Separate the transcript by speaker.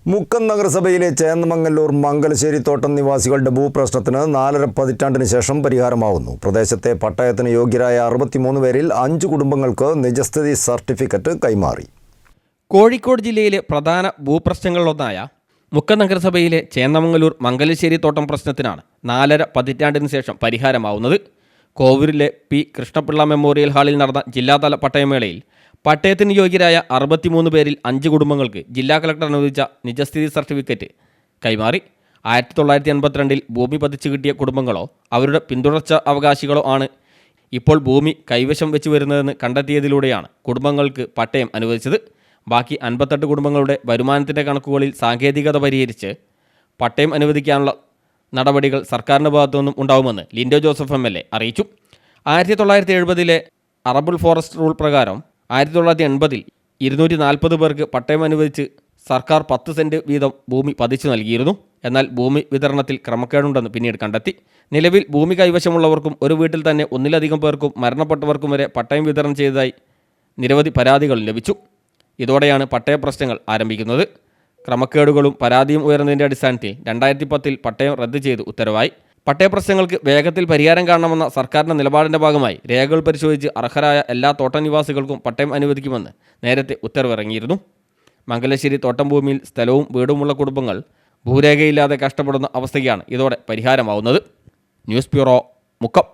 Speaker 1: മുക്കം നഗരസഭയിലെ ചേന്നമംഗല്ലൂർ മംഗലശ്ശേരി തോട്ടം നിവാസികളുടെ ഭൂപ്രശ്നത്തിന് 4.5 പതിറ്റാണ്ടിന് ശേഷം പരിഹാരമാവുന്നു. പ്രദേശത്തെ പട്ടയത്തിന് യോഗ്യരായ 63 പേരിൽ 5 കുടുംബങ്ങൾക്ക് നിജസ്ഥിതി സർട്ടിഫിക്കറ്റ് കൈമാറി.
Speaker 2: കോഴിക്കോട് ജില്ലയിലെ പ്രധാന ഭൂപ്രശ്നങ്ങളിലൊന്നായ മുക്കം നഗരസഭയിലെ ചേന്നമംഗല്ലൂർ മംഗലശ്ശേരി തോട്ടം പ്രശ്നത്തിനാണ് 4.5 പതിറ്റാണ്ടിന് ശേഷം പരിഹാരമാവുന്നത്. കോവൂരിലെ പി കൃഷ്ണപിള്ള മെമ്മോറിയൽ ഹാളിൽ നടന്ന ജില്ലാതല പട്ടയമേളയിൽ പട്ടയത്തിന് യോഗ്യരായ 63 പേരിൽ 5 കുടുംബങ്ങൾക്ക് ജില്ലാ കളക്ടർ അനുവദിച്ച നിജസ്ഥിതി സർട്ടിഫിക്കറ്റ് കൈമാറി. 1982 ഭൂമി പതിച്ചു കിട്ടിയ കുടുംബങ്ങളോ അവരുടെ പിന്തുടർച്ച അവകാശികളോ ആണ് ഇപ്പോൾ ഭൂമി കൈവശം വെച്ച് വരുന്നതെന്ന് കണ്ടെത്തിയതിലൂടെയാണ് കുടുംബങ്ങൾക്ക് പട്ടയം അനുവദിച്ചത്. ബാക്കി 58 കുടുംബങ്ങളുടെ വരുമാനത്തിൻ്റെ കണക്കുകളിൽ സാങ്കേതികത പരിഹരിച്ച് പട്ടയം അനുവദിക്കാനുള്ള നടപടികൾ സർക്കാരിൻ്റെ ഭാഗത്തുനിന്നും ഉണ്ടാവുമെന്ന് ലിൻഡോ ജോസഫ് MLA അറിയിച്ചു. 1970 അറബിൾ ഫോറസ്റ്റ് റൂൾ പ്രകാരം 1980 240 പേർക്ക് പട്ടയം അനുവദിച്ച് സർക്കാർ 10 സെൻറ്റ് വീതം ഭൂമി പതിച്ചു നൽകിയിരുന്നു. എന്നാൽ ഭൂമി വിതരണത്തിൽ ക്രമക്കേടുണ്ടെന്ന് പിന്നീട് കണ്ടെത്തി. നിലവിൽ ഭൂമി കൈവശമുള്ളവർക്കും ഒരു വീട്ടിൽ തന്നെ ഒന്നിലധികം പേർക്കും മരണപ്പെട്ടവർക്കും വരെ പട്ടയം വിതരണം ചെയ്തതായി നിരവധി പരാതികൾ ലഭിച്ചു. ഇതോടെയാണ് പട്ടയ പ്രശ്നങ്ങൾ ആരംഭിക്കുന്നത്. ക്രമക്കേടുകളും പരാതിയും ഉയർന്നതിൻ്റെ അടിസ്ഥാനത്തിൽ 2010 പട്ടയം റദ്ദ് ചെയ്ത് ഉത്തരവായി. പട്ടയപ്രശ്നങ്ങൾക്ക് വേഗത്തിൽ പരിഹാരം കാണണമെന്ന സർക്കാരിൻ്റെ നിലപാടിൻ്റെ ഭാഗമായി രേഖകൾ പരിശോധിച്ച് അർഹരായ എല്ലാ തോട്ടം നിവാസികൾക്കും പട്ടയം അനുവദിക്കുമെന്ന് നേരത്തെ ഉത്തരവിറങ്ങിയിരുന്നു. മംഗലശ്ശേരി തോട്ടം ഭൂമിയിൽ സ്ഥലവും വീടുമുള്ള കുടുംബങ്ങൾ ഭൂരേഖയില്ലാതെ കഷ്ടപ്പെടുന്ന അവസ്ഥയ്ക്കാണ് ഇതോടെ പരിഹാരമാവുന്നത്. News bureau, Mukkam.